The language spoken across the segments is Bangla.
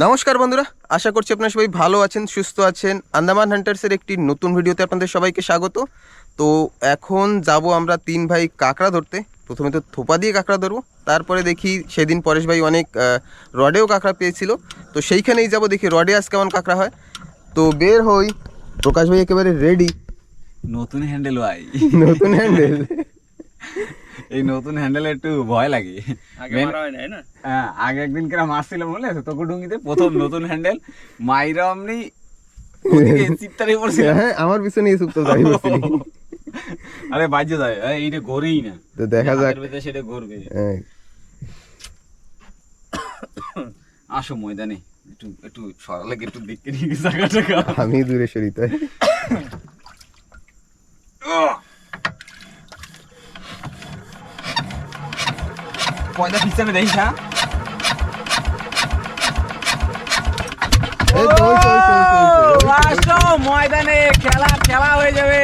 নমস্কার বন্ধুরা, আশা করছি আপনারা সবাই ভালো আছেন, সুস্থ আছেন। আন্দামান হান্টার্সের একটি নতুন ভিডিওতে আপনাদের সবাইকে স্বাগত। তো এখন যাব আমরা তিন ভাই কাঁকড়া ধরতে। প্রথমে তো থোপা দিয়ে কাঁকড়া ধরবো, তারপরে দেখি সেদিন পরেশ ভাই অনেক রডেও কাঁকড়া পেয়েছিল, তো সেইখানেই যাব, দেখি রডে আজ কেমন কাঁকড়া হয়। তো বের হই, প্রকাশ ভাই একেবারে রেডি। নতুন হ্যান্ডেল ভাই, নতুন হ্যান্ডেল। এই নতুন হ্যান্ডেলে একটু ভয় লাগে। হ্যাঁ, আগে একদিন কেরা মারছিলাম বলে তোকে ডুঙ্গিতে প্রথম নতুন হ্যান্ডেল মাইরা আমনি চিত্তারে পড়ছিল। হ্যাঁ, আমার পিছনে এই সুপ্ত দাঁড়িয়ে বসছিলি। আরে বাজে যায়, এইটা ঘুরেই না, তো দেখা যাক, সেটা ঘুরবে। আসো ময়দানে, একটু একটু সরালে একটু দেখতে নিয়ে জায়গাটা। আমি দূরে সরিতে পয়দা পিছনে দেখিস। হ্যাঁ, ময়দানে খেলা খেলা হয়ে যাবে।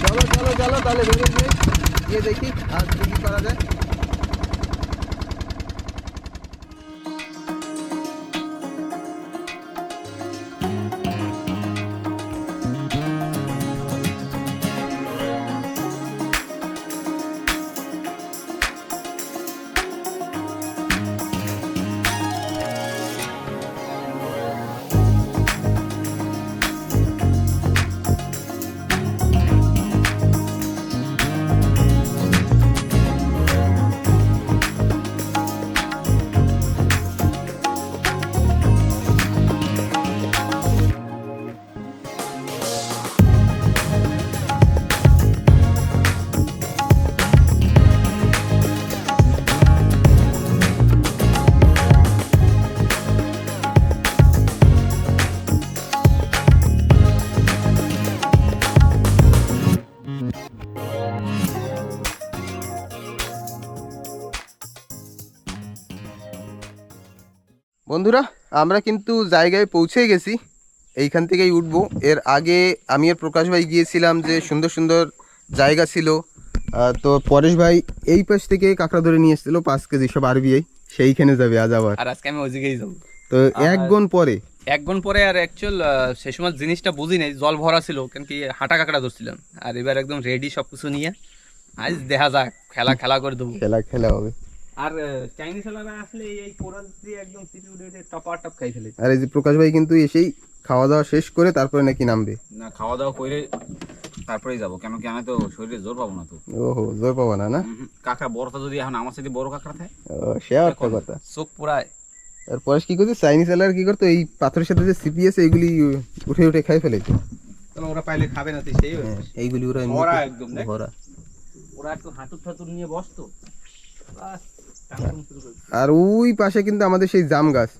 চলো চলো চলো, তাহলে গিয়ে দেখি আর কি করা যায়। বন্ধুরা, আমরা কিন্তু জায়গায় পৌঁছে গেছি, এইখান থেকেই উঠবো। এর আগে আমি আর প্রকাশ ভাই গিয়েছিলাম, যে সুন্দর সুন্দর জায়গা ছিল। তো পরেশ ভাই এই পাশ থেকে কাঁকড়া ধরে নিয়ে এসেছিল 5 কেজি সব আরবিআই, সেইখানে যাবে আজ আবার। আর আজকে আমি ওই দিকেই যাবো। তো এক গুণ পরে আর অ্যাকচুয়াল সেই সময় জিনিসটা বুঝি নাই, জল ভরা ছিল, কেন কি হাঁটা কাঁকড়া ধরছিলাম। আর এবার একদম রেডি সবকিছু নিয়ে আজ দেখা যাক, খেলা করে দেবো। খেলা হবে। আর চাইনিজ ওলারা আসলে এই কোরাল দিয়ে একদম চিপিউডে টপ খাই ফেলে। আর এই যে প্রকাশ ভাই কিন্তু এসেই খাওয়া দাওয়া শেষ করে তারপরে নাকি নামবে। না, খাওয়া দাওয়া করে তারপরেই যাবো, কেন কি আমি তো শরীরে জোর পাবো না। তো ওহো, জোর পাবো না? কাঁকড়া বড়টা যদি এখন আমার সাথে বড় কাঁকড়া থাকে, সে আর একটা কথা। চোখ পোড়ায়। আর পরেশ কি করছে, চাইনিজ এলার কি করতো, এই পাথরের সাথে যে সিপি আছে এইগুলি উঠে উঠে খাই ফেলে। তাহলে ওরা পাইলে খাবে না, তুই সেই এইগুলি ওরা ভরা একদম ভরা। ওরা একটু হাঁটুর ফাতুর নিয়ে বসতো। আর ওই পাশে কিন্তু আমাদের সেই জাম গাছ।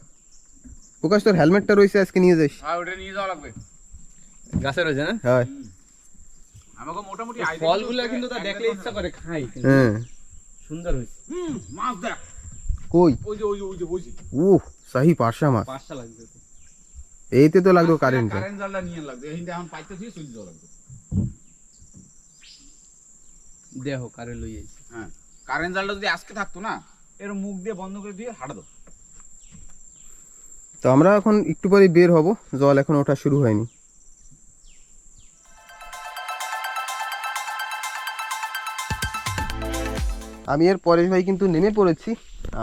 প্রকাশ, তোর হেলমেটটা রয়েছে, আজকে নিয়ে যাস। হ্যাঁ, ওটা নিয়ে যাওয়া লাগবে। গাছে রয়েছে না? হ্যাঁ, আমাকে মোটামুটি ফলগুলো কিন্তু তা দেখলে ইচ্ছা করে খাই। হ্যাঁ, সুন্দর হয়েছে। মাছ দেখ, কই? ওই যে ওহ, সাহি পার্শা মাছ। পাঁচটা লাগবে। এইতে তো লাগলো কারেন্ট। কারেন্ট জালটা নিয়ে লাগবে, এইটা এখন পাইতে দিয়ে চলে যাওয়া লাগবে। দেখো কারে লই আইছি। হ্যাঁ, কারেন্ট জালটা যদি আজকে থাকতো না, এর মুখ দিয়ে বন্ধ করে দিয়ে হাঁটা দাও। তো আমরা এখন একটু পরে বের হব, জল এখন ওঠা শুরু হয়নি। আমি আর পরেশ ভাই কিন্তু নেমে পড়েছি,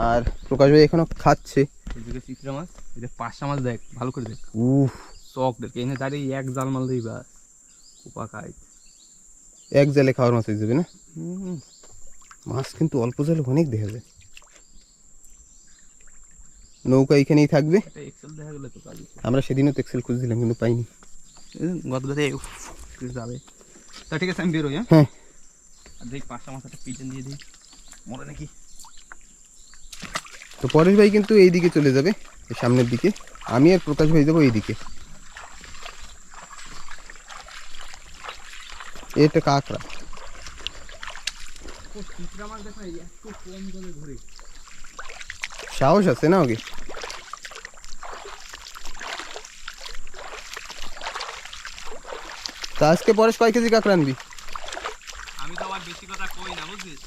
আর প্রকাশ ভাই এখনো খাচ্ছে। এদিকে চিত্রা মাছ, এটা পাঁচটা মাছ দেখ, ভালো করে দেখ। উফ, চক দেখ, এনে দাঁড়িয়ে এক জাল মাল দিই বাস, কোপা খাই। এক জালে খাওয়ার মাছ হয়ে যাবে না? মাছ কিন্তু অল্প জালে অনেক দেখা যায়। নৌকা এখানেই থাকবে। এক্সেল দেখা গেলে তো কাজ। আমরা সেদিনও তো এক্সেল খুঁজছিলাম কিন্তু পাইনি। গতকালে যাবে। তা ঠিক আছে, আমি বেরোই। হ্যাঁ, আর দেখ পাঁচটা মাছ একটা পিছন দিয়ে দিই, মরে নাকি। তো পরেশ ভাই কিন্তু এই দিকে চলে যাবে, সামনের দিকে। আমি আর প্রকাশ ভাই যাবো এই দিকে। এটা কাঁকড়া। সাহস আছে না ওকে? তা আজকে পরেশ কয় কেজি কাঁকড়া আনবি? আমি তো আবার বেশি কথা কই না, বুঝছিস?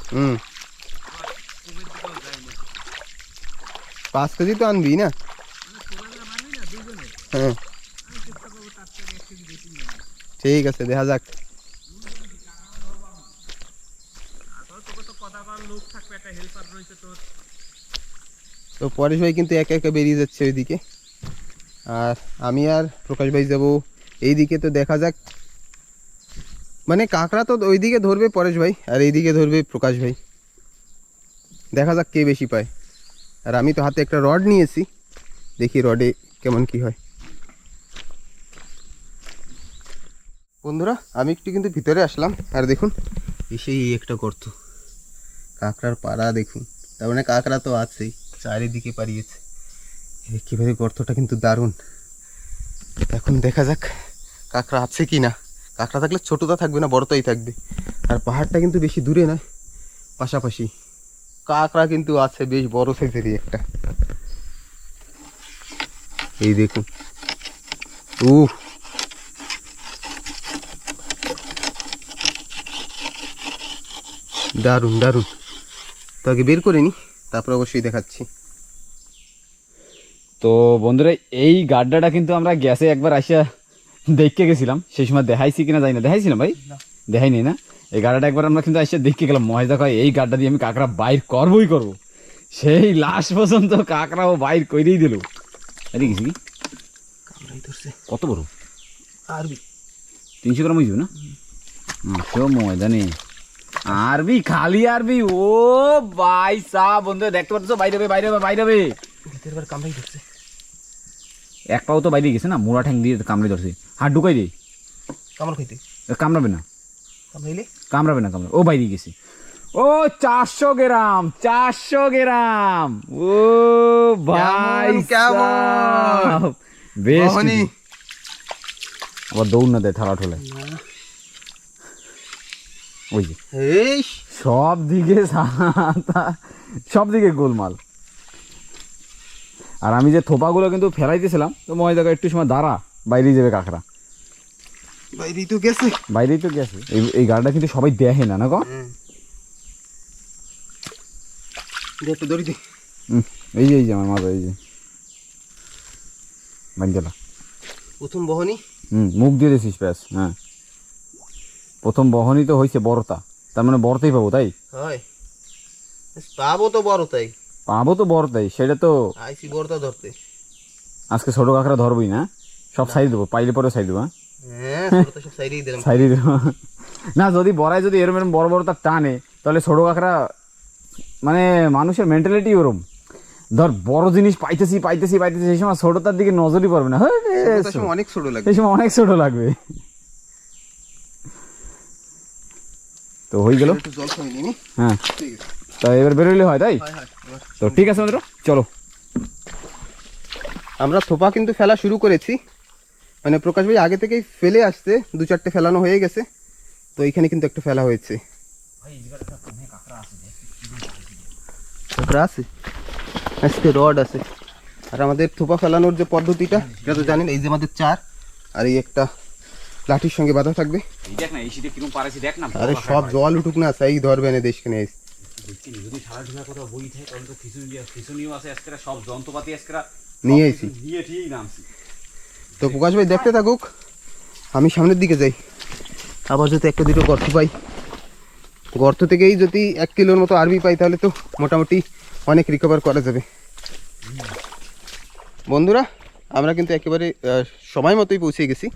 5 কেজি তো আনবি না? হ্যাঁ ঠিক আছে, দেখা যাক। তো পরেশ ভাই কিন্তু একা একা বেরিয়ে যাচ্ছে ওইদিকে, আর আমি আর প্রকাশ ভাই যাব এইদিকে। তো দেখা যাক, মানে কাঁকড়া তো ওইদিকে ধরবে পরেশ ভাই আর এইদিকে ধরবে প্রকাশ ভাই, দেখা যাক কে বেশি পায়। আর আমি তো হাতে একটা রড নিয়েছি, দেখি রডে কেমন কি হয়। বন্ধুরা আমি একটু কিন্তু ভিতরে আসলাম, আর দেখুন এসেই একটা গর্ত, কাঁকড়ার পাড়া দেখুন, তার মানে কাঁকড়া তো আছেই, চারিদিকে পাড়িয়েছে। একেবারে গর্তটা কিন্তু দারুণ। এখন দেখা যাক কাঁকড়া আছে কি না। কাঁকড়া থাকলে ছোটটা থাকবে না, বড়টাই থাকবে। আর পাহাড়টা কিন্তু বেশি দূরে নয়, পাশাপাশি। কাঁকড়া কিন্তু আছে বেশ বড় সাইজেরই একটা, এই দেখুন। দারুণ দারুণ। তো আগে বের করে নি, তারপর অবশ্যই দেখাচ্ছি। তো বন্ধুরা এই গাড্ডাটা কিন্তু আমরা গ্যাসে একবার আসিয়া দেখতে গেছিলাম, সেই সময় দেখাইছি কিনা জানি না, দেখাইছিলাম ভাই? দেখাইনি না। এই গাড্ডাটা একবার আমরা কিন্তু আসিয়া দেখতে গেলাম, মহেশ দেখো এই গাড্ডা দিয়ে আমি কাঁকড়া বাইর করবোই করবো। সেই লাস্ট পর্যন্ত কাঁকড়াও বাইর করেই দিল। এদিকে গেছি কি কত বড় আরবি, 300 গ্রাম হয়েছে না? কেউ ময়দানে আরবি, খালি আরবি। ও ভাই সাহ বন্ধু দেখতে পাচ্ছ, বাইরে বাইরে বাইরে কামড়াই ধরছে। এক পাও তো বাইরে গেছে না, মোড়া ঠ্যাং দিয়ে কামড়ে ধরছে। হাত ঢুকাই দে, কামড় খাইতে কামড়াবে না, কামড়াইলে কামড়াবে না, কামড়াবে। ও বাইরে গেছে। ও 400 গ্রাম, 400 গ্রাম। ও ভাই কেমন বেশ মোহনী। আবার দৌড় না দেয় থালা ঠোলে। ওই যে এই সব দিকে সব দিকে গোলমাল। আর আমি যে থোপাগুলো কিন্তু ফেলাইতেছিলাম, তো মনে দেখো একটু সময় দাঁড়া, বাইরেই যাবে কাঁকড়া। বাইরেই তো গেছে, বাইরেই তো গেছে। এই গাড়িটা কিন্তু সবাই দেখে না, না গো? একটু দড়ি দে। এই যে আমার মাথা, এই যে বাঞ্জলা প্রথম বহনি। মুখ দিয়ে দিয়েছিস ব্যাস। হ্যাঁ প্রথম বহনই তো হয়েছে বড়তা, তার মানে বড়তেই পাবো, তাই? হয় পাবো তো বড়, তাই পাবো তো বড়তাই, সেটা তো আইসি বড়টা ধরতে। আজকে ছোট কাঁকড়া ধরবই না, সব সাইড দেবো, পাইলে পরে সাইড দেবো। হ্যাঁ ছোট সব সাইডেই দিলাম। সাইডে দেবো না, যদি বড়ায় যদি এরম এরম বড় বড় তার টানে, তাহলে ছোট কাঁকড়া, মানে মানুষের মেন্টালিটি ওরম, ধর বড় জিনিস পাইতেছি পাইতেছি পাইতেছি, সেই সময় ছোটটার দিকে নজরই পড়বে না। অনেক ছোট লাগে, সেই সময় অনেক ছোট লাগবে। তো হয়ে গেল। জল খাই নি। হ্যাঁ ঠিক আছে, তা এবার বেরোলে হয়, তাই? তো ঠিক আছে বন্ধুরা, চলো। আমরা থোপা কিন্তু ফেলা শুরু করেছি, মানে প্রকাশ ভাই আগে থেকেই ফেলে আসছে, 2-4টে ফেলানো হয়ে গেছে। তো এইখানে কিন্তু একটা ফেলা হয়েছে। কাঁকড়া আছে, আজকে রড আছে। আর আমাদের থোপা ফেলানোর যে পদ্ধতিটা, এটা তো জানেন, এই যে আমাদের 4 আর এই একটা লাঠির সঙ্গে বাঁধা থাকবে। দেখ না এই শীতে কিরকম পারেছি, দেখ না। আরে সব জল উঠুক না, সেই ধরবে না দেশখানে। যদি সারা ঢুকা কোথাও বই থাকে, তাহলে তো খিচুনিও আছে, আজকে সব যন্ত্রপাতি আজকে নিয়ে এসি, নিয়ে ঠিক নামছি। তো প্রকাশ ভাই দেখতে থাকুক, আমি সামনের দিকে যাই। আবার যদি একটা দুটো গর্ত পাই, গর্ত থেকেই যদি 1 কিলোর মতো আরবি পাই, তাহলে তো মোটামুটি অনেক রিকভার করা যাবে। বন্ধুরা আমরা কিন্তু একেবারে সময় মতোই পৌঁছে গেছি।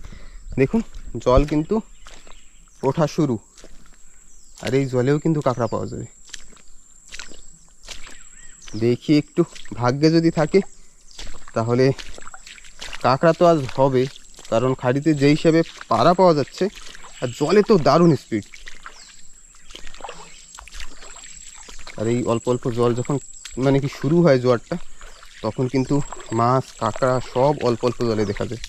দেখুন জল কিন্তু ওঠা শুরু, আর এই জলেও কিন্তু কাঁকড়া পাওয়া যাবে। দেখি একটু ভাগ্যে যদি থাকে, তাহলে কাঁকড়া তো আজ হবে, কারণ খাড়িতে যে হিসাবে পাড়া পাওয়া যাচ্ছে, আর জলে তো দারুণ স্পিড। আর এই অল্প অল্প জল যখন মানে কি শুরু হয় জোয়ারটা, তখন কিন্তু মাছ কাঁকড়া সব অল্প অল্প জলে দেখা যায়।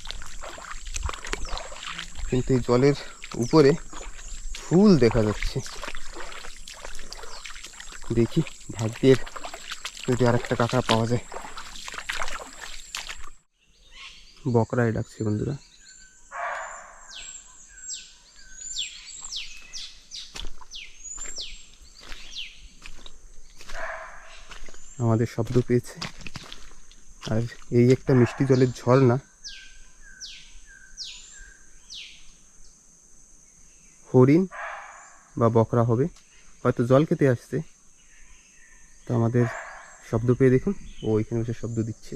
কিন্তু এই জলের উপরে ফুল দেখা যাচ্ছে। দেখি ভাগ্যের যদি আর একটা কাঁকড়া পাওয়া যায়। বকরাই ডাকছে বন্ধুরা। আমাদের শব্দ পেয়েছে, আর এই একটা মিষ্টি জলের ঝর্ণা, হরিণ বা বকরা হবে, হয়তো জল খেতে আসছে। তো আমাদের শব্দ পেয়ে দেখুন ও এখানে বসে শব্দ দিচ্ছে।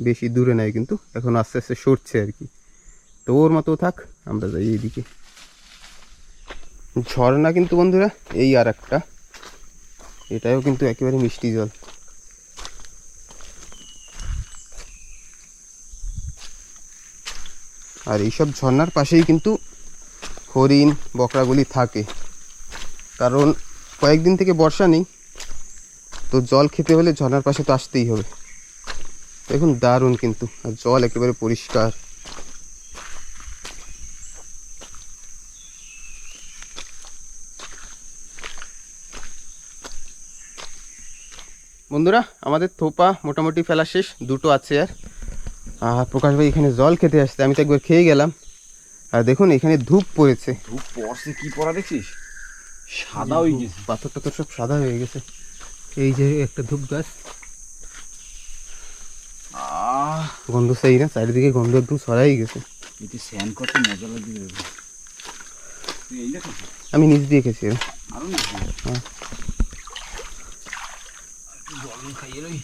বেশি দূরে নাই কিন্তু, এখন আস্তে আস্তে সরছে আর কি। তো ওর মতো থাক, আমরা যাই এইদিকে। ঝর্ণা কিন্তু বন্ধুরা এই আর একটা, এটাও কিন্তু একেবারে মিষ্টি জল। আর এইসব ঝর্ণার পাশেই কিন্তু হরিণ বকরাগুলি থাকে, কারণ কয়েকদিন থেকে বর্ষা নেই, তো জল খেতে হলে ঝর্ণার পাশে তো আসতেই হবে। দেখুন দারুণ কিন্তু, আর জল একেবারে পরিষ্কার। বন্ধুরা আমাদের থোপা মোটামুটি ফেলা শেষ, দুটো আছে আর প্রকাশ ভাই এখানে জল খেতে আসছে, আমি তো একবার খেয়ে গেলাম। আর দেখুন এখানে ধূপ পড়েছে, ধূপ পড়ছে কি পড়া দেখছিস, সাদা হয়ে গেছে, পাথর টাথর সব সাদা হয়ে গেছে। এই যে একটা ধূপ গাছ, গন্ধ সেই না, চারিদিকে গন্ধ একদম ছড়াই গেছে। এতে স্যান করতে মজা লাগবে। তুই এই দেখ, আমি নিচ দিয়ে খেয়েছি। আরো না হ্যাঁ জল খাইয়ে লই,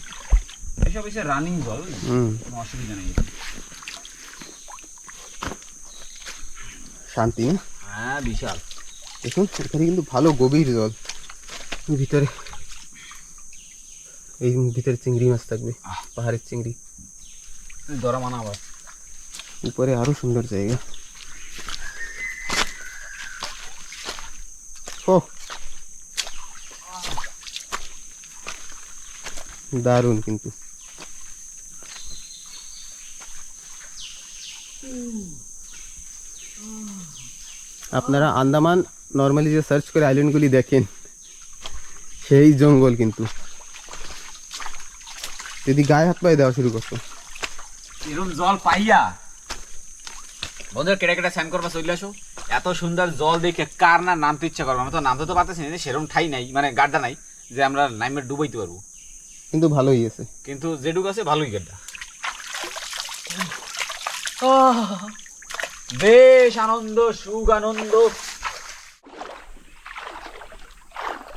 এসব এসে রানিং জল, কোনো অসুবিধা নেই। শান্তি না? হ্যাঁ বিশাল। দেখুন এখানে কিন্তু ভালো গভীর জল, ভিতরে এই ভিতরে চিংড়ি মাছ থাকবে, পাহাড়ের চিংড়ি। ধরা মানা আবার উপরে আরো সুন্দর জায়গা। ও দারুণ কিন্তু। আপনারা আন্দামান নর্মালি যে সার্চ করে আইল্যান্ডগুলি দেখেন, সেই জঙ্গল কিন্তু। যদি গায়ে হাত পায়ে দেওয়া শুরু করতো, এরকম জল পাইয়া বন্ধুরা কেটে কেটে স্নান করবা চলে আসো। এত সুন্দর জল দেখে কার না নামতে ইচ্ছা করবো, আমি তো নামতে তো পারতেছি না, সেরকম ঠাই নাই, মানে গাড্ডা নাই যে আমরা নাইমে ডুবাইতে পারবো, কিন্তু ভালোই আছে। কিন্তু যেটুক আছে ভালোই গাড্ডা, বেশ আনন্দ সুখ আনন্দ।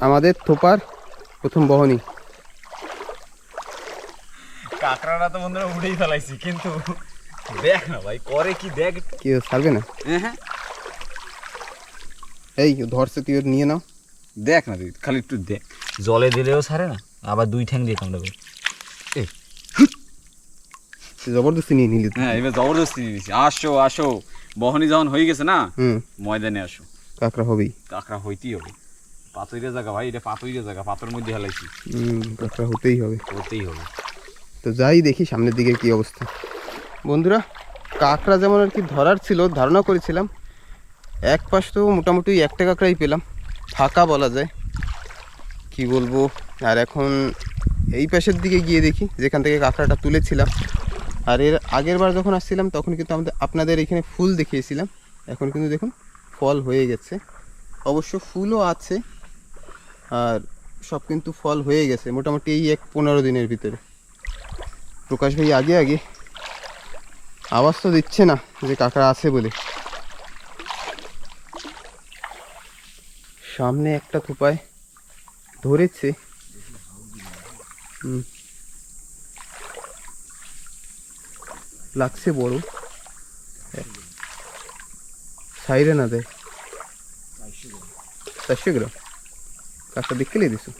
আমাদের থোপার প্রথম বহনী। কাঁকড়াটা তো বন্ধুরা উঠেই ফেলাইছি, কিন্তু দেখ না ভাই করে কি, দেখ কি ছাড়বে না? হ্যাঁ এই ধরছে, তুই ওর নিয়ে নাও। দেখ না তুই খালি একটু দেখ, জলে দিলেও ছাড়ে না, আবার দুই ঠ্যাং দিয়ে কামড়াবে। জবরদস্তি নিয়ে নিলি তুই। হ্যাঁ এবার জবরদস্তি নিয়ে নিছি। আসো আসো, বহনি যখন হয়ে গেছে না, হুম, ময়দানে আসো, কাঁকড়া হবেই। কাঁকড়া হইতেই হবে। পাথরের জায়গা ভাই, এটা পাথরের জায়গা, পাথর মধ্যে হেলাইছি, কাঁকড়া হতেই হবে, হতেই হবে। তো যাই দেখি সামনের দিকে কি অবস্থা। বন্ধুরা কাঁকড়া যেমন আর কি ধরার ছিল, ধারণা করেছিলাম, এক পাশ তো মোটামুটি একটা কাঁকড়াই পেলাম, ফাঁকা বলা যায়, কি বলবো। আর এখন এই পাশের দিকে গিয়ে দেখি, যেখান থেকে কাঁকড়াটা তুলেছিলাম, আর এর আগের বার যখন আসছিলাম তখন কিন্তু আপনাদের এখানে ফুল দেখিয়েছিলাম, এখন কিন্তু দেখুন ফল হয়ে গেছে। অবশ্য ফুলও আছে, আর সব কিন্তু ফল হয়ে গেছে মোটামুটি এই 15 দিনের ভিতরে। প্রকাশ ভাই আগে আগে আওয়াজ তো দিচ্ছে না যে কাঁকড়া আছে বলে। সামনে একটা থোপায় ধরেছে, লাগছে বড়, সাইরে না দেয় 400 গ্রাম কাঁকড়া দেখে লিয়ে দিছো।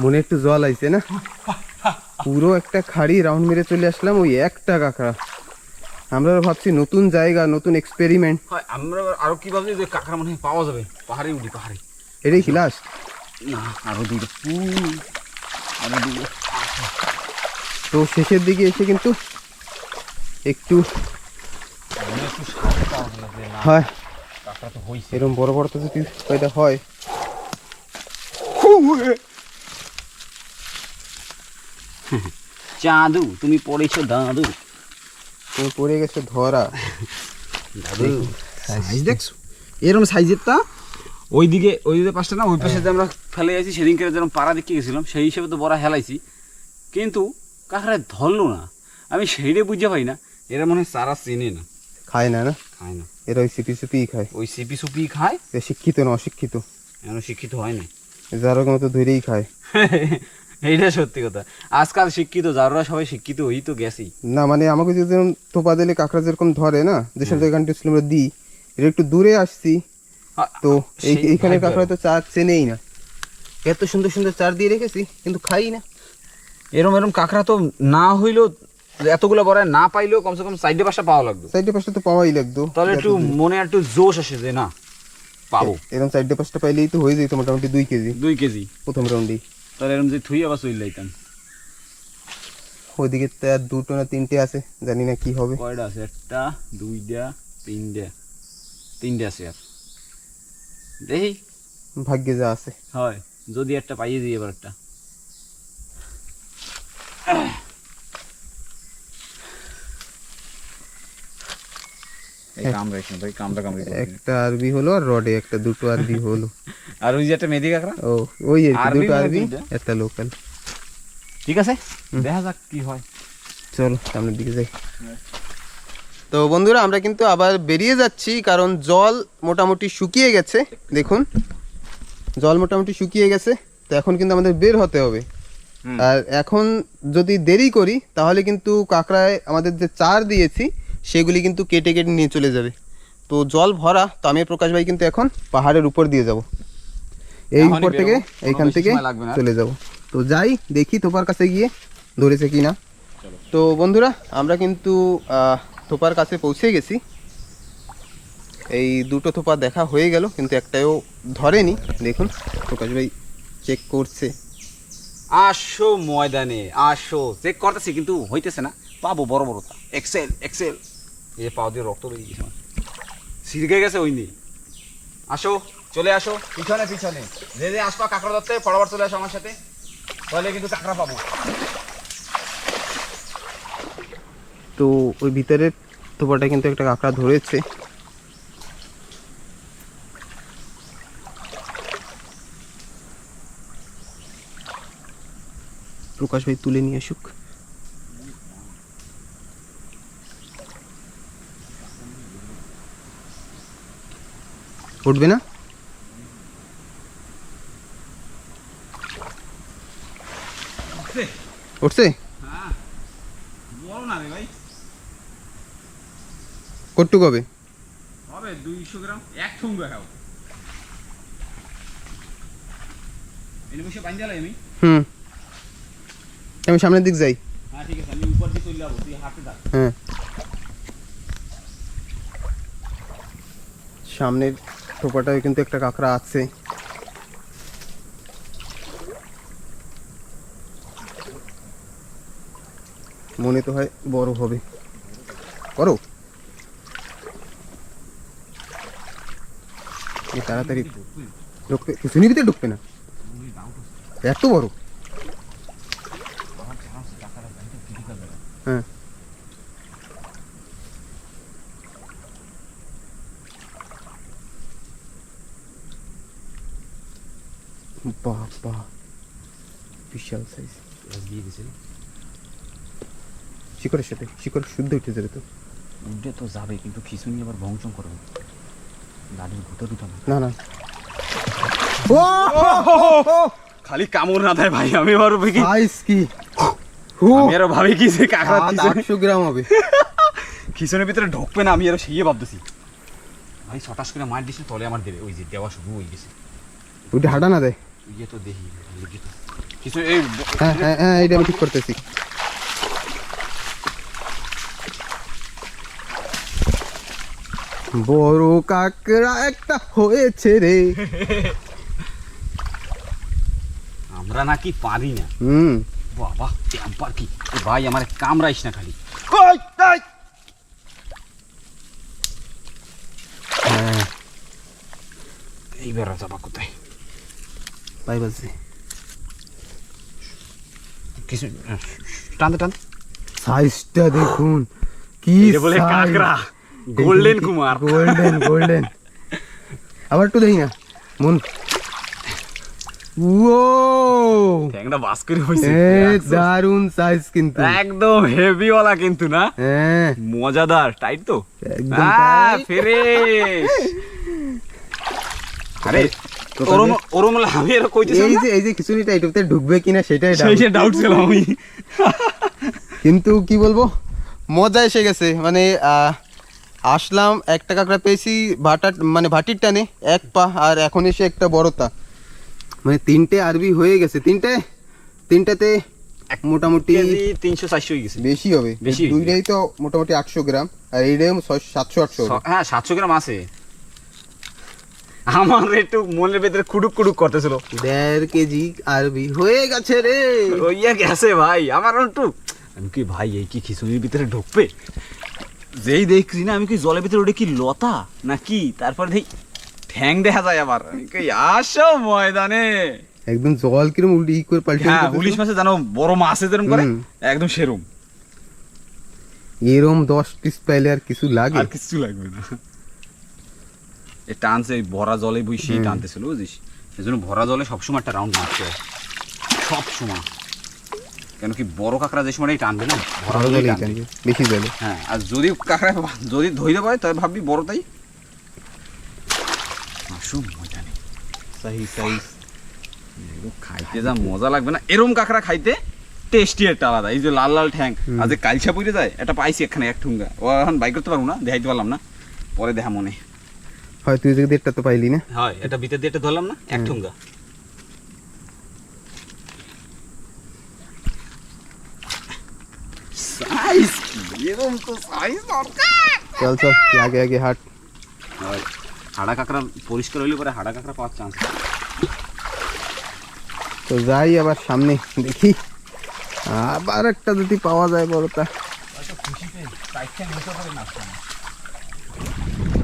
মনে একটু জল আইছে না, পুরো একটা খাড়ি রাউন্ড মেরে চলে আসলাম ওই একটা কাঁকড়া। আমরা ভাবছি নতুন জায়গা, নতুন এক্সপেরিমেন্ট। আমরা আরো কি ভাবছি যে কাঁকড়া মনে হয় পাওয়া যাবে, পাহাড়ে উঠি, পাহাড়ে। এটাই কি লাস্ট? না আরো দুটো, আরো দুটো। তো শেষের দিকে এসে কিন্তু একটু হয়, কাঁকড়া তো হইছে। এরকম বড় বড় তো যদি কয়টা হয়। চাঁদু তুমি পড়েছো দাদু। তুমি পড়ে গেছো ধরা। দাদু সাইজ দেখছো এরকম সাইজের তা ওইদিকে পাশটা না, ওই পাশে যে আমরা ফেলে যাচ্ছি সেদিনকে যেরকম পাড়া দেখতে গেছিলাম সেই হিসেবে তো বড়া হেলাইছি, কিন্তু কাঁকড়ায় ধরলো না। আমি সেইটা বুঝতে পারি না, এরা মনে হয় সারা চেনে না, খায় না, না খায় না, এরা ওই সিপি সুপিই খায়। ওই সিপি সুপি খায়। এ শিক্ষিত না অশিক্ষিত, এমন শিক্ষিত হয় না। যারা মতো ধরেই খায়। এইটা সত্যি কথা, আজকাল শিক্ষিত যারা সবাই শিক্ষিত হই তো গেছি। না মানে আমাকে যেরকম থোপা দিলে কাঁকড়া যেরকম ধরে না, যেসব জায়গাটা আমরা দিই, এটা একটু দূরে আসছি তো এইখানে কাঁকড়া তো চার চেনেই না। এত সুন্দর সুন্দর চার দিয়ে রেখেছি কিন্তু খাই না। এরম কাঁকড়া তো না হইলেও এতগুলো বড় না পাইলেও কমসে কম সাইডে পাশে পাওয়া লাগতো, সাইডে পাশটা তো পাওয়াই লাগতো, তাহলে একটু মনে একটু জোশ আসে যে না পাবো। এরকম সাইডে পাশটা পাইলেই তো হয়ে যেত মোটামুটি 2 কেজি 2 কেজি প্রথম রাউন্ডেই। তাহলে এরকম যে থুই আবার চলে যাইতাম। ওইদিকে তো আর 2টো না 3টে আছে, জানি না কি হবে। কয়টা আছে? 1টা 2টা 3টা 3টে আছে আর দেখি ভাগ্যে যা আছে। হয় যদি একটা পাইয়ে দিই এবার একটা। একটা আরবি হলো আর রডে একটা, 2টো আরবি হলো। আর ওই যে একটা মেদি কাঁকড়া, ও ওই আর কি, আরবি 2টো মানে আরবি 2টা। একটা লোকাল। ঠিক আছে দেখা যাক কি হয়। চলো সামনের দিকে যাই। তো বন্ধুরা আমরা কিন্তু আবার বেরিয়ে যাচ্ছি, কারণ জল মোটামুটি শুকিয়ে গেছে। দেখুন জল মোটামুটি শুকিয়ে গেছে, তো এখন কিন্তু আমাদের বের হতে হবে। আর এখন যদি দেরি করি তাহলে কিন্তু কাঁকড়ায় আমাদের যে চার দিয়েছি সেগুলি কিন্তু কেটে কেটে নিয়ে চলে যাবে। তো জল ভরা, তো আমি আর প্রকাশ ভাই কিন্তু এখন পাহাড়ের উপর দিয়ে যাব, এই এখনই উপর থেকে, বেরোবো, কোনো এইখান বেশি থেকে সময় লাগবে না। চলে যাব। তো যাই দেখি থোপার কাছে গিয়ে ধরেছে কি না। তো বন্ধুরা আমরা কিন্তু থোপার কাছে পৌঁছে গেছি। এই 2টো থোপা দেখা হয়ে গেল কিন্তু একটাও ধরেনি। দেখুন প্রকাশ ভাই চেক করছে। আসো ময়দানে আসো, চেক করতেছি কিন্তু হইতেছে না। পাবো বড় বড়টা, এক্সেল এক্সেল। এই যে পাও দিয়ে রক্ত বেরিয়ে গেছে আমার, সিরকে গেছে ওই নিয়ে। আসো চলে আসো পিছনে পিছনে, যে যে আসবা কাঁকড়া ধরতে ফটাফট চলে আসো আমার সাথে, তাহলে কিন্তু কাঁকড়া পাবো। তো ওই ভিতরের থোপাটা কিন্তু একটা কাঁকড়া ধরেছে। প্রকাশ ভাই তুলে নিয়ে আসুক। উঠবে না? উঠছে? বড় না রে ভাই, কটুক হবে? হবে 200 গ্রাম, এক ঠুঙ্গা খাও। এনে বসে বান জ্বালাই আমি। আমি সামনের দিক যাই। হ্যাঁ ঠিক আছে, আমি উপর দিয়ে চলে যাবো, তুই হাতে থাক। হ্যাঁ সামনের থোপাটায় কিন্তু একটা কাঁকড়া আছে। মনে তো হয় বড় হবে। করো তাড়াতাড়ি ঢুকবে, কিছুনি ভিতরে ঢুকবে না, এত বড়। হ্যাঁ বাবা বিশাল সাইজ। দিয়ে দিছে শিকড়ের সাথে, শিকড় শুদ্ধ উঠে যাবে তো। উঠে তো যাবে কিন্তু খিচুনি আবার ভংচং করবে, গাড়ির ভূত দুটো না। না না খালি কামড় না দেয় ভাই, আমি আবার কি সাইজ কি, আমি আরো ভাবি কি যে কাঁকড়া 800 গ্রাম হবে। খিচুনির ভিতরে ঢুকবে না, আমি আরো সেই ভাবতেছি ভাই ছটাস করে মার দিছে তলে আমার দেবে, ওই যে দেওয়া শুরু হয়ে গেছে। ওইটা হাঁটা না দেয়। ইয়ে তো দেখি কিছু এই হ্যাঁ হ্যাঁ হ্যাঁ এইটা আমি ঠিক করতেছি। বড় কাকড়া একটা হয়েছে রে। আমরা নাকি পারি না। বাবা টেম্পার কি ভাই, আমার কামড়াইস না খালি। এইবার যাবা কোথায়? পাই বাজে কিছু টানতে টানতে সাইজটা দেখুন কি বলে কাঁকড়া গোল্ডেন কুমার গোল্ডেন গোল্ডেন আবার একটু দেখি না মন ও ট্যাংটা বাস করে হইছে দারুন সাইজ কিন্তু একদম হেভি ওয়ালা কিন্তু না হ্যাঁ মজাদার টাইট তো একদম ফ্রেশ আরে ওরম আমি এর কইতেছি এই যে খিচুড়িটা এটাতে ঢুকবে কিনা সেটাই সেই ডাউট ছিল আমি কিন্তু কি বলবো মজা এসে গেছে মানে আসলাম একটা কাঁকড়া পেয়েছি মানে ভাটির টানে এক পা আর এখন এসে একটা বড়তা মানে তিনটে আরবি হয়ে গেছে তিনটাতে মোটামুটি 300-400 হয়ে গেছে বেশি হবে বেশি দুইটাই তো মোটামুটি 800 গ্রাম আর এইটাই 700-800 হ্যাঁ 700 গ্রাম আছে আমার একটু মনের ভেতরে কুড়ুক কুড়ুক করতেছিল 1.5 কেজি আরবি হয়ে গেছে রে ওইয়া গেছে ভাই আমার একটু আমি কি ভাই এই কি খিচুড়ির ভিতরে ঢুকবে যেই দেখছি না আমি কি জলের ভিতরে ওটা কি লতা নাকি তারপর দেখি ঠ্যাং দেখা যায় আবার আমি কি আসো ময়দানে একদম জল কিরম উল্টি করে পাল্টে হ্যাঁ পুলিশ মাছে জানো বড় মাছে যেরকম করে একদম সেরম এরম 10 পিস পাইলে আর কিছু লাগে আর কিছু লাগবে না এই টানছে ভরা জলে বসে টানতেছিল বুঝিস সেজন্য ভরা জলে সবসময় একটা রাউন্ড মারতে হয় সবসময় কেন কি বড় কাঁকড়া যে সময়টাই টানবে না ভরা জলে টানবে বেশি জলে হ্যাঁ আর যদি কাঁকড়া যদি ধইতে পারে তবে ভাববি বড় তাই আসুন মজা নেই সাহি সাইজ খাইতে যা মজা লাগবে না এরম কাঁকড়া খাইতে টেস্টি একটা আলাদা এই যে লাল লাল ঠ্যাং আর যে কালসা পড়ে যায় এটা পাইছি এখানে এক ঠুঙ্গা ও এখন বাই করতে পারবো না দেখাইতে পারলাম না পরে দেখা মনে হয় তুই যে দেড়টা তো পাইলি না হয় এটা ভিতর দিয়ে এটা ধরলাম না এক ঠুঙ্গা সাইজ এরকম তো সাইজ দরকার চল আগে আগে হাট হাড়া কাঁকড়া পরিষ্কার হইলে পরে হাড়া কাঁকড়া পাওয়ার চান্স তো যাই আবার সামনে দেখি আবার একটা যদি পাওয়া যায় বড়টা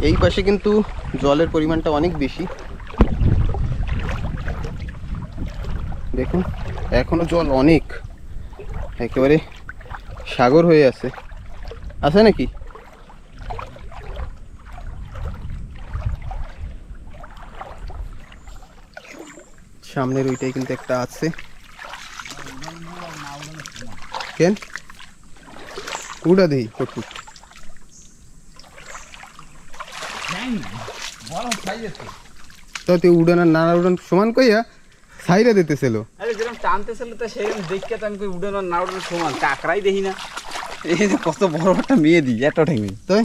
এই পাশে কিন্তু জলের পরিমাণটা অনেক বেশি দেখুন এখনো জল অনেক একেবারে সাগর হয়ে আছে নাকি সামনের ওইটাই কিন্তু একটা আছে কেন উড়া দেই কটু তো তুই উড়ান আর না উড়ান সমান কইয়া সাইরা দিতেছিল আরে যেরকম টানতেছিল তো সেরকম দেখতে তো আমি কই উড়ানো না উড়ানো সমান কাঁকড়াই দেখি না এই যে কত বড় একটা মেয়ে দি এত ঠেঙ্গি তাই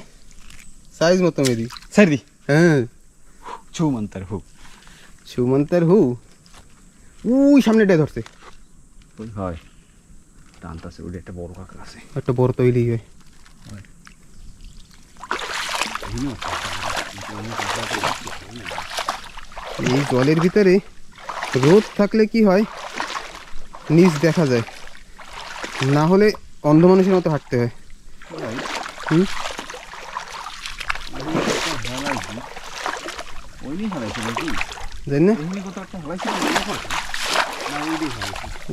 সাইজ মতো মেরি সারি হ্যাঁ ছুমন্তার হু সুমন্তের হু ওই সামনেটাই ধরছে হয় টানতাছে ওটা একটা বড় কাঁকড়া আছে একটা বড় তৈরি হয় এই জলের ভিতরে রোদ থাকলে কি হয় নিচ দেখা যায় না হলে অন্ধ মানুষের মতো হাঁটতে হয় জানি না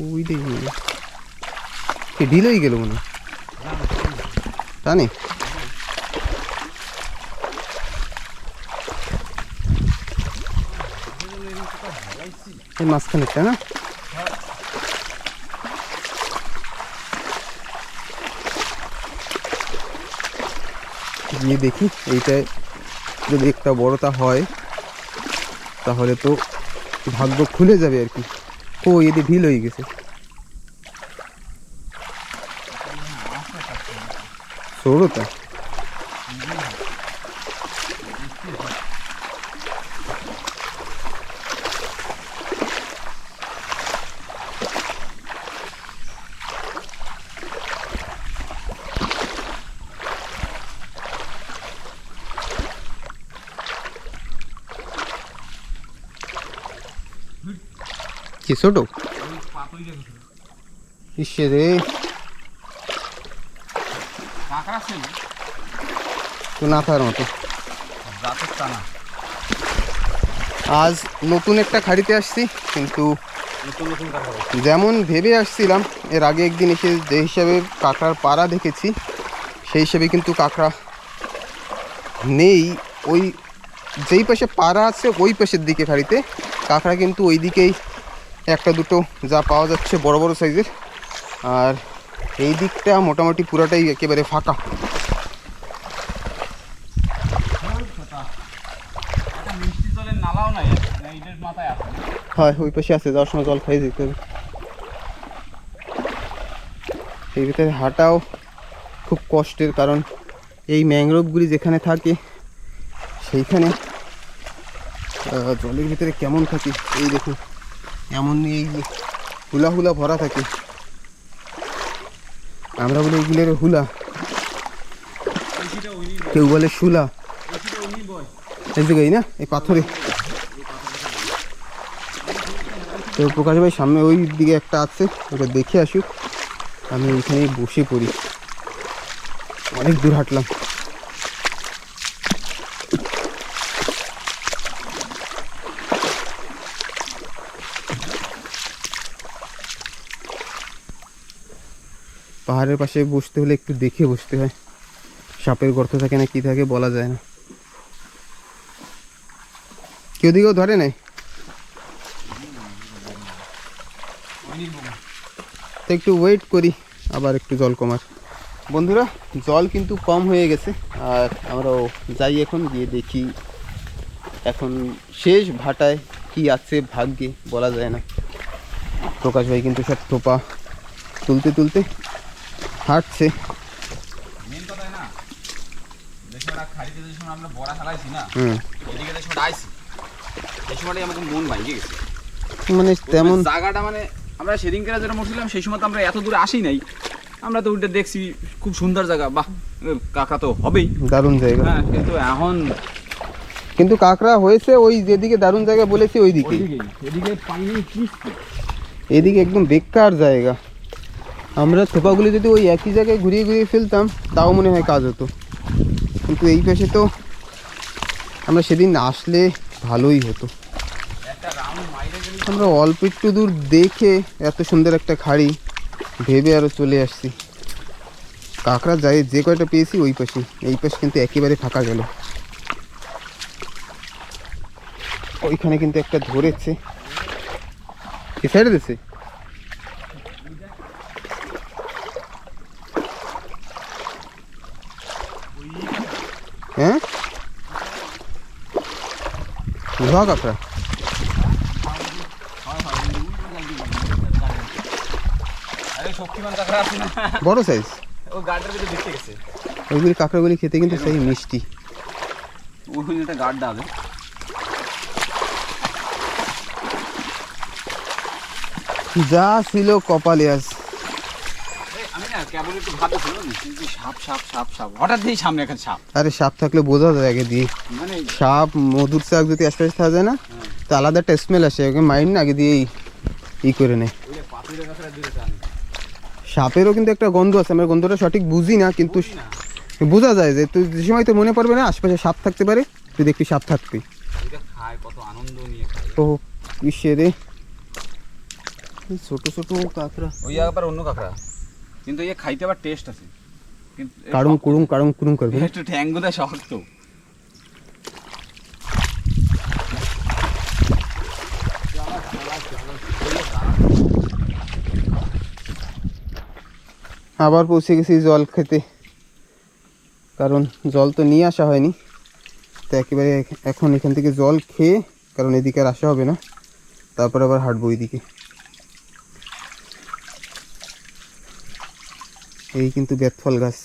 ওই দেখি ঢিল হয়ে গেল মনে টানে এই মাঝখানেরটা না গিয়ে দেখি এইটায় যদি একটা বড়টা হয় তাহলে তো ভাগ্য খুলে যাবে আর কি ও এদি ঢিল হয়ে গেছে সরোটা কি ছোট ইসে রে তো না থাকার মতো আজ নতুন একটা খাড়িতে আসছি কিন্তু নতুন নতুন কাঁকড়া পাইছি। যেমন ভেবে আসছিলাম, এর আগে একদিন এসে যে হিসাবে কাঁকড়ার পাড়া দেখেছি সেই হিসাবে কিন্তু কাঁকড়া নেই। ওই যেই পাশে পাড়া আছে ওই পাশের দিকে খাড়িতে কাঁকড়া কিন্তু ওই দিকেই একটা দুটো যা পাওয়া যাচ্ছে বড় বড় সাইজের, আর এই দিকটা মোটামুটি পুরাটাই একেবারে ফাঁকা। একটা মিষ্টি জলের নালাও নাই, এইটার মাথায় আছে। হয় ওই পাশে আছে, যাওয়ার সময় জল খাইয়ে যেতে হবে। এই ভিতরে হাঁটাও খুব কষ্টের, কারণ এই ম্যাংগ্রোভগুলি যেখানে থাকে সেইখানে জলের ভিতরে কেমন থাকে এই দেখুন, এমন এই হুলা হুলা ভরা থাকে। আমরা বলি এইগুলোর হুলা, কেউ বলে শুলা। এই জায়গায় না এই পাথরে। তো প্রকাশ ভাই সামনে ওই দিকে একটা আছে, ওটা দেখে আসুক, আমি ওইখানে বসে পড়ি। অনেক দূর হাঁটলাম। পাহাড়ের পাশে বসতে হলে একটু দেখে বসতে হয়, সাপের গর্ত থাকে না কি থাকে বলা যায় না। কেউ দিকেও ধরে নাই তো একটু ওয়েট করি, আবার একটু জল কমার। বন্ধুরা জল কিন্তু কম হয়ে গেছে, আর আমরাও যাই এখন, গিয়ে দেখি এখন শেষ ভাটায় কি আছে ভাগ্যে বলা যায় না। প্রকাশ ভাই কিন্তু সব থোপা তুলতে তুলতে হাঁটছে। মেন কথা না, যে সময় খাড়িতে যে সময় আমরা বড়া খেলাইছি না, হুম, এদিকে যে সময় আইছি এই সময়টাই আমাকে মন ভাঙিয়ে গেছে। মানে তেমন জায়গাটা মানে আমরা সেদিনকে যেটা মরছিলাম সেই সময় তো আমরা এত দূরে আসি নাই, আমরা তো ওইটা দেখছি খুব সুন্দর জায়গা, বাহ কাঁকড়া তো হবেই, দারুণ জায়গা। হ্যাঁ, কিন্তু এখন কিন্তু কাঁকড়া হয়েছে ওই যেদিকে দারুণ জায়গা বলেছি ওই দিকে, এদিকে পানি এদিকে একদম বেকার জায়গা। আমরা থোপাগুলি যদি ওই একই জায়গায় ঘুরিয়ে ঘুরিয়ে ফেলতাম তাও মনে হয় কাজ হতো, কিন্তু এই পাশে তো আমরা সেদিন আসলে ভালোই হতো। আমরা অল্প একটু দূর দেখে এত সুন্দর একটা খাড়ি ভেবে আরও চলে আসছি। কাঁকড়া যায় যে কয়টা পেয়েছি ওই পাশে, এই পাশে কিন্তু একেবারে ফাঁকা গেল। ওইখানে কিন্তু একটা ধরেছে, কি সাইডে দিচ্ছে? হ্যাঁ লোহা কাঁকড়া, শক্তিমান কাঁকড়া আছে না, বড় সাইজ। ও গার্ডের ভিতরে দেখতে গেছে, ওইগুলি কাঁকড়াগুলি খেতে কিন্তু সেই মিষ্টি। ওখানে একটা গার্ড আছে। যা ছিল কপালে আজ। আমি না কেবল একটু ভাবছিল কিন্তু সাপ সাপ সাপ সাপ হঠাৎ দিয়ে সামনে এখন সাপ, আরে সাপ থাকলে বোঝা যায় আগে দিয়ে, মানে সাপ মধুর শাক যদি আশপাশে থাকা যায় না তো আলাদা একটা স্মেল আসে, ওকে মাইন্ড না আগে দিয়ে ই করে নেয়। সাপেরও কিন্তু একটা গন্ধ আছে, আমরা গন্ধটা সঠিক বুঝি না, কিন্তু বোঝা যায় যে তুই যে সময় তো মনে পড়বে না আশপাশে সাপ থাকতে পারে, তুই দেখবি সাপ থাকবি। খায় কত আনন্দ নিয়ে খায়। ও কিসে রে ছোট ছোট কাঁকড়া, ওই আবার অন্য কাঁকড়া, কিন্তু এই খাইতে আবার টেস্ট আছে, কিন্তু কাড়ুম কুড়ুম কাড়ুম কুড়ুম করবে। একটু ঠ্যাঙ্গুদা শক্ত। আবার পৌঁছে গেছি জল খেতে, কারণ জল তো নিয়ে আসা হয়নি, তো একেবারে এখন এখান থেকে জল খেয়ে, কারণ এদিকে আর আসা হবে না, তারপর আবার হাঁটবো ওইদিকে। এই কিন্তু বেতফল গাছ,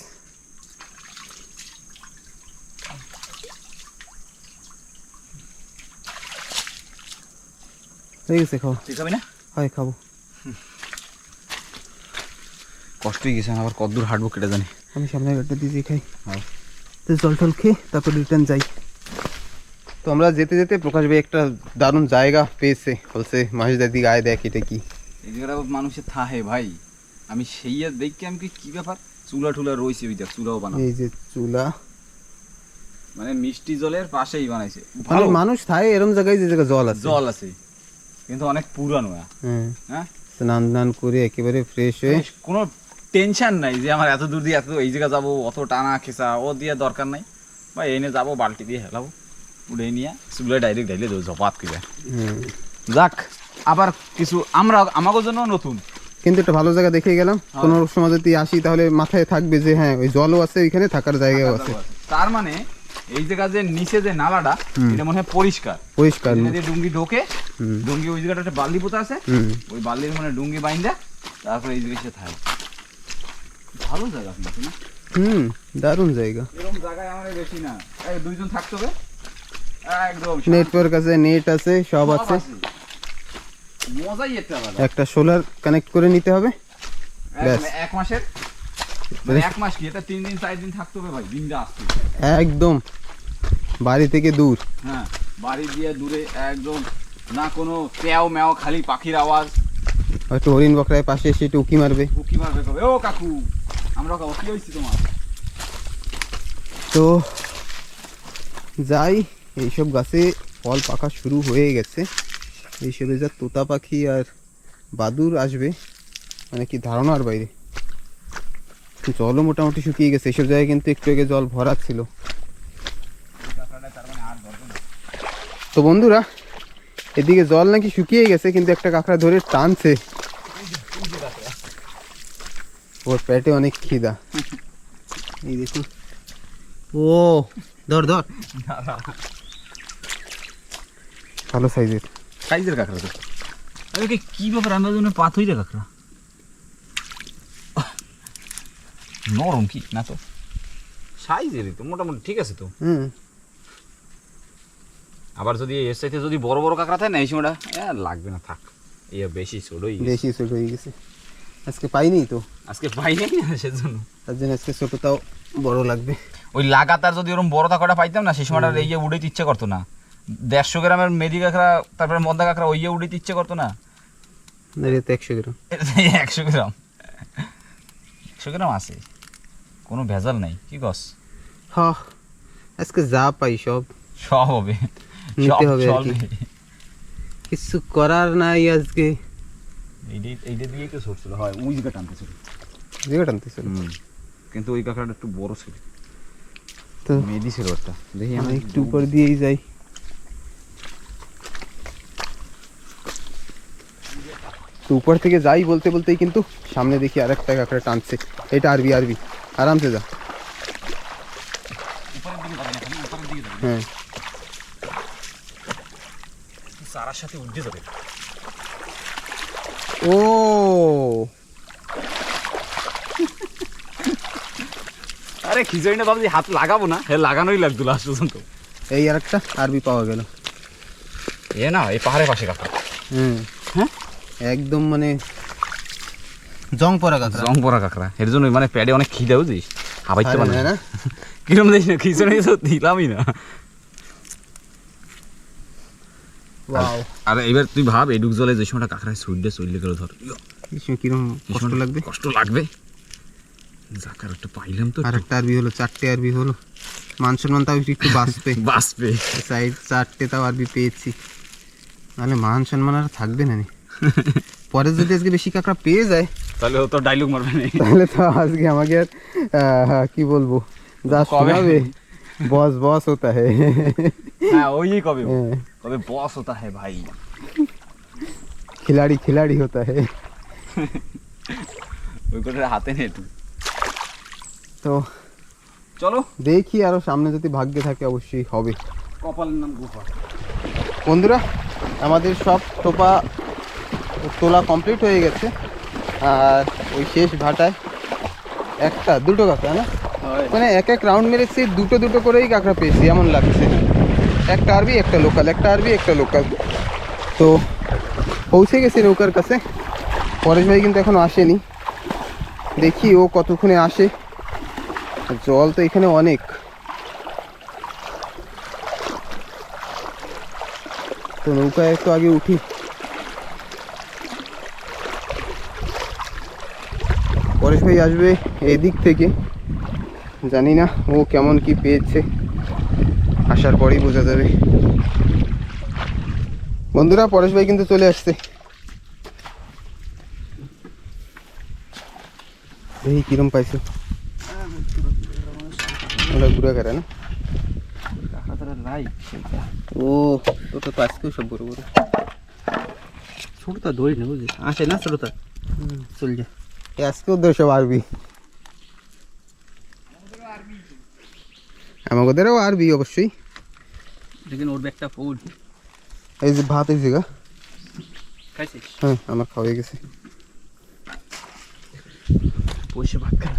হয়ে গেছে খাওয়া। ঠিক হবে না, হয় খাবো। কষ্টই গেছে, আবার কতদূর হাঁটবো কেটে জানি। আমি সামনের গাড়িটা দিয়ে খাই, হ্যাঁ। তো জল টল খেয়ে তারপর রিটার্ন যাই। তো আমরা যেতে যেতে প্রকাশ ভাই একটা দারুণ জায়গা পেয়েছে, বলছে মাহিদার দিকে আয় দেখ এটা কি। এই জায়গাটা মানুষের থাহে ভাই, আমি সেই আর দেখি আমি কি ব্যাপার, চুলা টুলা রয়েছে, ওই দেখ চুলাও বানানো, এই যে চুলা, মানে মিষ্টি জলের পাশেই বানাইছে, মানে মানুষ থাকে এরকম জায়গায় যে জায়গায় জল আছে। জল আছে, কিন্তু অনেক পুরানো। হ্যাঁ, হ্যাঁ, স্নান দান করে একেবারে ফ্রেশ হয়ে কোনো টেনশন নাই যে আমার এত দূর দিয়ে এত এই জায়গা যাবো, অত টানা খেসা ও দিয়ে দরকার নাই। বা এনে যাবো বালতি দিয়ে হেলাবো, উড়ে নিয়ে চুলে ডাইরেক্ট ঢাইলে দেবো জপাত করে। যাক, আবার কিছু আমরা আমাদের জন্য নতুন, কিন্তু একটা ভালো জায়গা দেখে গেলাম। কোনো সময় যদি আসি তাহলে মাথায় থাকবে যে হ্যাঁ ওই জলও আছে, ওইখানে থাকার জায়গাও আছে। তার মানে এই জায়গা যে নিচে যে নালাটা এটা মনে হয় পরিষ্কার পরিষ্কার। যে ডুঙ্গি ঢোকে, ডুঙ্গি ওই জায়গাটা একটা বাল্লি পোতা আছে, ওই বাল্লির মানে ডুঙ্গি বাইন্দা তারপরে এই জিনিসটা থাকে। ভালো জায়গা কিন্তু না? দারুণ জায়গা। এরকম জায়গায় আমার বেশি না, এই দুইজন থাকতে হবে একদম। নেটওয়ার্ক আছে, নেট আছে, সব আছে। মজাই একটা আলাদা। একটা সোলার কানেক্ট করে নিতে হবে ব্যাস। এক মাসের মানে এক মাস কি, এটা 3 দিন 4 দিন থাকতে হবে ভাই, দিনটা আসতে একদম বাড়ি থেকে দূর। হ্যাঁ, বাড়ি দিয়ে দূরে একদম, না কোনো প্যাও ম্যাও, খালি পাখির আওয়াজ। হয়তো হরিণ বকরায় পাশে এসে একটু উকি মারবে। উকি মারবে কবে, ও কাকু আমরা খাবো, কি হয়েছে তোমার? তো যাই, এইসব গাছে ফল পাকা শুরু হয়ে গেছে। এইসবে যা তোতা পাখি আর বাদুর আসবে মানে কি ধারণার বাইরে। জলও মোটামুটি শুকিয়ে গেছে এইসব জায়গায়, কিন্তু একটু আগে জল ভরা ছিল। তো বন্ধুরা, এদিকে জল নাকি শুকিয়ে গেছে, কিন্তু একটা কাঁকড়া ধরে টানছে। ওর পেটে অনেক খিদা। এই দেখুন, ও ধর ধর, ভালো সাইজের কাকড়া তো। আরে কি ব্যাপার, আমরা জন্য পাথই রে কাকড়া নরম কি না তো, সাইজেরই তো মোটামুটি ঠিক আছে তো। আবার যদি এর সাথে যদি বড় বড় কাঁকড়া থাকে না, এই সময়টা লাগবে না, থাক। ইয়ে বেশি ছোট হয়ে গেছে। আজকে পাইনি তো, আজকে পাইনি না, সেজন্য তার জন্য আজকে ছোটটাও বড় লাগবে। ওই লাগাতার যদি ওরকম বড় কাঁকড়া পাইতাম না, সেই সময়টা এই উড়াইতে ইচ্ছে করতো না। 150 গ্রামের মেদি কাঁকড়া, তারপরে মন্দা কাঁকড়া, ওই উড়াইতে ইচ্ছে করতো না। 100 গ্রাম, 100 গ্রাম 100 গ্রাম আছে, কোনো ভেজাল নাই। কি গস, হ্যাঁ আজকে যা পাই সব হবে, নিতে হবে আর কি, কিছু করার নাই আজকে। এইটা দিয়ে কেউ ছড়ছিল, হয় ওই জায়গা টানতেছিল, কিন্তু ওই কাঁকড়াটা একটু বড় ছিল তো, মেদি ছিল ওটা। দেখি আমি একটু উপর দিয়েই যাই। তো উপর থেকে যাই বলতে বলতেই কিন্তু সামনে দেখি আরেকটা কাঁকড়া টানছে। এটা আরবি, আরামসে যা। হ্যাঁ, চারার সাথে উঠে যাবে। ও আরে খিচুড়ি না ভাবছি হাত লাগাবো না, হ্যাঁ লাগানোই লাগতো লাস্ট পর্যন্ত। এই আরেকটা আরবি পাওয়া গেল। এ না, এই পাহাড়ের পাশে কাঁকড়া। হ্যাঁ, একদম মানে জং পরা কাঁকড়া, এর জন্য মানে প্যাডে অনেক খিদে বুঝিস, হাবাইতে পারে না। কিরম দিস না, খিচুড়ি তো দিলামই না। আর এবার তুই ভাব, এডুক জলে যে সময়টা কাঁকড়ায় সুইডে চললে গেল, ধর কিরম কষ্ট লাগবে। জাকার একটা পাইলাম তো, আর একটা আরবি হলো, 4টে আরবি হলো। মান সম্মান তাও একটু বাঁচবে সাইড 4টে তাও আরবি পেয়েছি, নাহলে মান সম্মান আর থাকবে না। পরে যদি আজকে বেশি কাঁকড়া পেয়ে যায় তাহলে ও তো ডায়লগ মারবে না, তাহলে তো আজকে আমাকে আর কি বলবো, যা শোনাবে, বস হতা হে। হ্যাঁ ওই কবে বস হতা হে ভাই, খিলাড়ি হতা হে। ওই কোটার হাতে নেই। তো চলো দেখি, আরো সামনে যদি ভাগ্যে থাকে অবশ্যই হবে। কপালের নাম গুফা। বন্ধুরা, আমাদের সব টোপা তোলা কমপ্লিট হয়ে গেছে। আর ওই শেষ ভাটায় দুটো কাঁকড়া না, মানে এক রাউন্ড মেরেছি, দুটো করেই কাঁকড়া পেয়েছি এমন লাগছে। একটা আরবি একটা লোকাল। তো পৌঁছে গেছি নৌকার কাছে। পরেশ ভাই কিন্তু এখনো আসেনি, দেখি ও কতক্ষণে আসে। জল তো এখানে অনেক। তো নৌকায় একটু আগে উঠি। পরেশ ভাই আসবে এদিক থেকে, জানি না ও কেমন কি পেয়েছে, আসার পরেই বোঝা যাবে। বন্ধুরা পরেশ ভাই কিন্তু চলে আসছে। এই কিরম পাইছো? ওটা ঘুরে গেছে না? ও ওটা তো আজকেও সব বড় বড়। ছোটটা ধরি না বুঝলি, আসে না ছোটটা, চল যা। আজকেও তো সব আরবি, আমাদেরও আরবি অবশ্যই। দেখেন ওর ব্যাগটা ফুল। এই যে ভাত এই জায়গা, খাইছিস? হ্যাঁ আমার খাওয়া হয়ে গেছে। বসে ভাত খাই।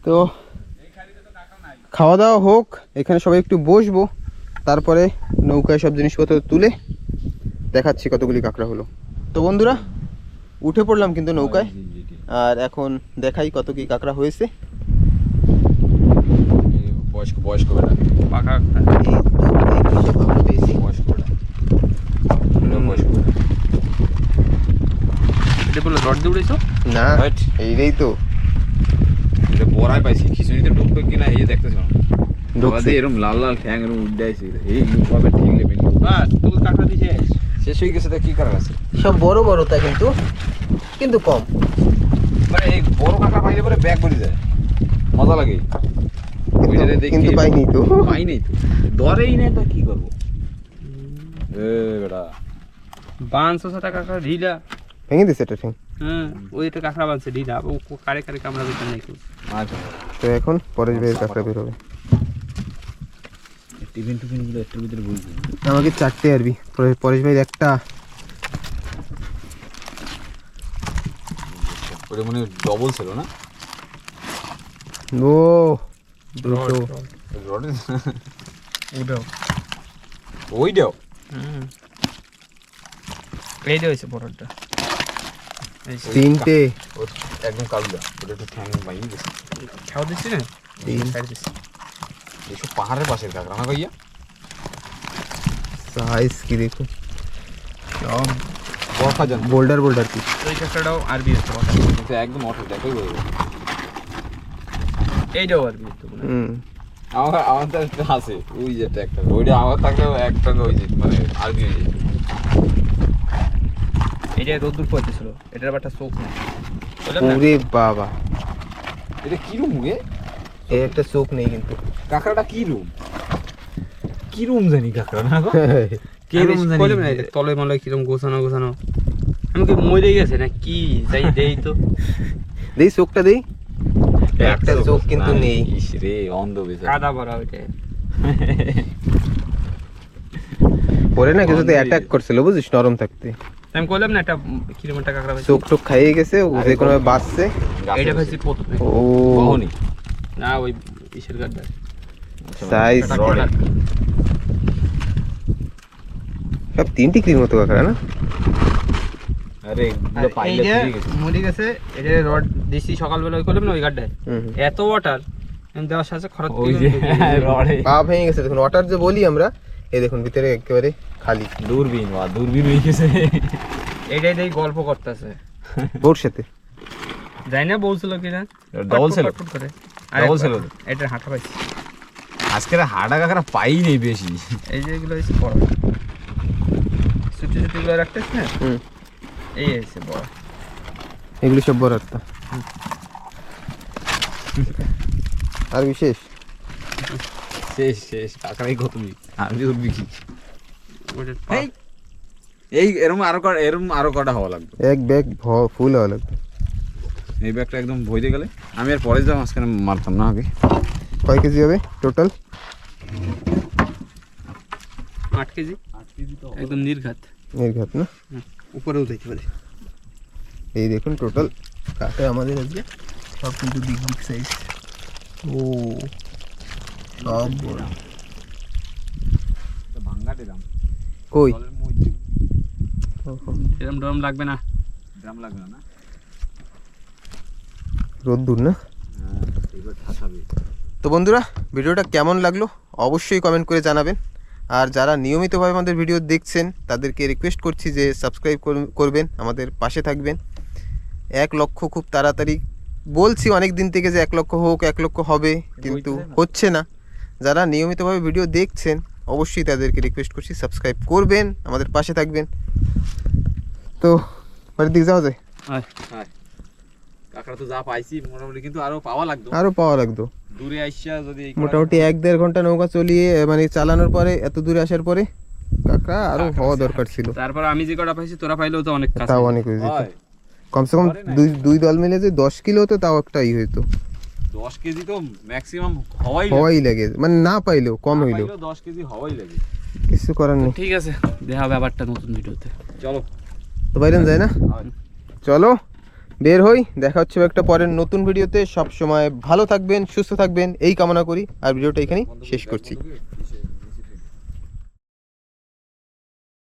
তো খাওয়া দাওয়া হোক, এখানে সবাই একটু বসবো, তারপরে নৌকায় সব জিনিসপত্র তুলে দেখাচ্ছি কতগুলি কাঁকড়া হলো। তো বন্ধুরা উঠে পড়লাম কিন্তু নৌকায়, আর এখন দেখাই কত কি কাঁকড়া হয়েছে। বয়স্ক বয়স্ক বেটা, পাকা পেয়েছি। বয়স্ক বেটা, বয়স্ক বেটা। এটা বলে রড দিয়ে উড়েছো? না Right. এইটাই তো এটা বড়াই পাইছি, খিচুড়িতে ঢুকবে কিনা এই দেখতেছিলাম। ঢুকছে। এরকম লাল লাল ঠ্যাং এরকম উঠে আসছে, এই ভাবে ঠিক নেবে। বাস তুল কাঁকড়া দিছে। শেষ হয়ে গেছে, তা কি করার আছে? সব বড় বড় তা কিন্তু কিন্তু কম। মানে এই বড় কাঁকড়া পাইলে পরে ব্যাগ ভরে যায়, মজা লাগে। ওইটাতে দেখি কিন্তু পাইনি তো। পাইনি তো, ধরেই নেই তো কি করবো। এ বেটা বানশো টাকা কাঁকড়া ঢিলা। ভেঙে দিছে এটা ঠিক। হ্যাঁ ওইটা কাঁকড়া বানছে ঢিলা, ও কারে কারে কামড়া দিতে নাই কেউ। আচ্ছা তো এখন পরেশ ভাইয়ের কাঁকড়া বেরোবে। টিফিন টিফিন গুলো একটু ভিতরে বলছি। আমাকে 4টে আরবি, পরেশ ভাইয়ের একটা। ওটা মানে ডবল ছিল না? ও দুটো। রডে ওটাও। ওইটাও এই যে হয়েছে বড়টা। 3টে। একদম কালুদা, ওটা একটু ঠ্যাং বাইয়ে গেছে। খাওয়া দিচ্ছি না? সাইড দিচ্ছি। এইসব পাহাড়ের পাশের কাঁকড়া না ভাইয়া? সাইজ কি দেখো, সব বরফা জান বোল্ডার বোল্ডার পিস। ওই কাঁকড়াটাও আরবি হচ্ছে। কিন্তু একদম অটো দেখোই বলবো। এইটাও আরবি হচ্ছে। আমার তো একটা আছে, ওই যে একটা ওইটা আমার থাকলেও একটা ওই যে মানে আরবি হয়ে যায়। এটা রোদ্দুর পড়তেছিল, এটার আবার একটা চোখ নেই। বললাম না? ওরে বাবা, এটা কি রুম গে? এই একটা চোখ নেই কিন্তু। কাঁকড়াটা কি রুম? কি রুম জানি কাঁকড়া না গো? কে আমি রুম জানি? বললাম না, এটা তলে মলে কিরম গোছানো গোছানো। আমি কি মরে গেছে না কি? যাই দেই তো। দেই চোখটা দেই। একটা চোখ কিন্তু নেই। ইস রে, অন্ধ বেচারা। কাদা ভরা ওইটা। পরে না কিছুতে অ্যাটাক করছিল বুঝিস, নরম থাকতে। আমি কইলাম না একটা কিরম একটা কাঁকড়া পাইছি। চোখ টোক খাইয়ে গেছে, ও যে কোনো বাঁচছে। এইটা পাইছি প্রথমে। ও কখনই না ওই ইসের গাড্ডা। সাইজ রডে। সব 3টি ক্রিম মতো কাঁকড়া না? আরে এগুলো পাইলে ফিরে গেছে। মরে গেছে। এটা রড দিছি সকালবেলা ওই করলাম না ওই গাড্ডায়। হুম। এত ওয়াটার আমি দেওয়ার সাথে খরচ ওই যে রডে পা ভেঙে গেছে দেখুন, ওয়াটার যে বলি আমরা, এই দেখুন ভিতরে একেবারে খালি। দূরবীন, বা দূরবীন হয়ে গেছে। এইটাই দেই গল্প করতেছে। ওর সাথে যাই না বলছিল কিনা ডবল ছিল, পটপট করে। ডবল ছিল। এটা হাঁটা পাইছি। আজকের হাড়া কাঁকড়া পাই নেই বেশি। এই যে এগুলো হচ্ছে বড় ছোট ছোট গুলো রাখতেছ না, হুম, এই হচ্ছে বড়। এগুলি সব বড় একটা। আর বিশেষ শেষ শেষ কাঁকড়াই কত বি আমি উঠবি কি? ওইটা এই এরম আরো কটা হওয়া লাগবে। এক ব্যাগ ফুল হওয়া লাগবে। এই ব্যাগটা একদম ভইতে গেলে আমি আর পরে যাওয়া মাঝখানে মারতাম না আগে। কয় কেজি হবে টোটাল? 8 কেজি একদম নির্ঘাত। নির্ঘাত না? উপরেও দিতে পারে। এই দেখুন টোটাল কাঁকড়া আমাদের আজকে সব কিন্তু বিগ বিগ সাইজ। ও সব বড়। ভাঙ্গা দিলাম কই জলের মধ্যে এরকম ডরম লাগবে না। ড্রাম লাগবে না? রোদ্দুর না? হ্যাঁ এবার ঠাসাবে। তো বন্ধুরা ভিডিওটা কেমন লাগলো অবশ্যই কমেন্ট করে জানাবেন। আর যারা নিয়মিতভাবে আমাদের ভিডিও দেখছেন তাদেরকে রিকোয়েস্ট করছি যে সাবস্ক্রাইব করবেন, আমাদের পাশে থাকবেন। 1 লক্ষ খুব তাড়াতাড়ি বলছি অনেক দিন থেকে যে 1 লক্ষ হোক, 1 লক্ষ হবে, কিন্তু হচ্ছে না। যারা নিয়মিতভাবে ভিডিও দেখছেন অবশ্যই তাদেরকে রিকোয়েস্ট করছি সাবস্ক্রাইব করবেন, আমাদের পাশে থাকবেন। তো বাড়ির দিকে যাওয়া যায়? কাঁকড়া তো যা পাইছি মোটামুটি, কিন্তু আরো পাওয়া লাগতো, আরও পাওয়া লাগতো। দূরে আইসা যদি মোটামুটি 1-1.5 ঘন্টা নৌকা চলিয়ে মানে চালানোর পরে, এত দূরে আসার পরে কাঁকড়া আরও হওয়া দরকার ছিল। তারপর আমি যে কটা পাইছি তোরা পাইলেও তো অনেক কাছে। তাও অনেক হয়ে যেত, কমসে কম দুই দল মিলে যে 10 কিলো হতো তাও একটা হইতো। 10 কেজি তো ম্যাক্সিমাম হওয়াই লাগে, মানে না পাইলেও কম হইলেও 10 কেজি হওয়াই লাগে। কিছু করার নেই। ঠিক আছে, দেখা হবে আবারটা নতুন ভিডিওতে। চলো তো বাইরেন যায় না, চলো বের হই, দেখা হচ্ছে একটা পরের নতুন ভিডিওতে। সব সময় ভালো থাকবেন, সুস্থ থাকবেন এই কামনা করি, আর ভিডিওটা এখানেই শেষ করছি।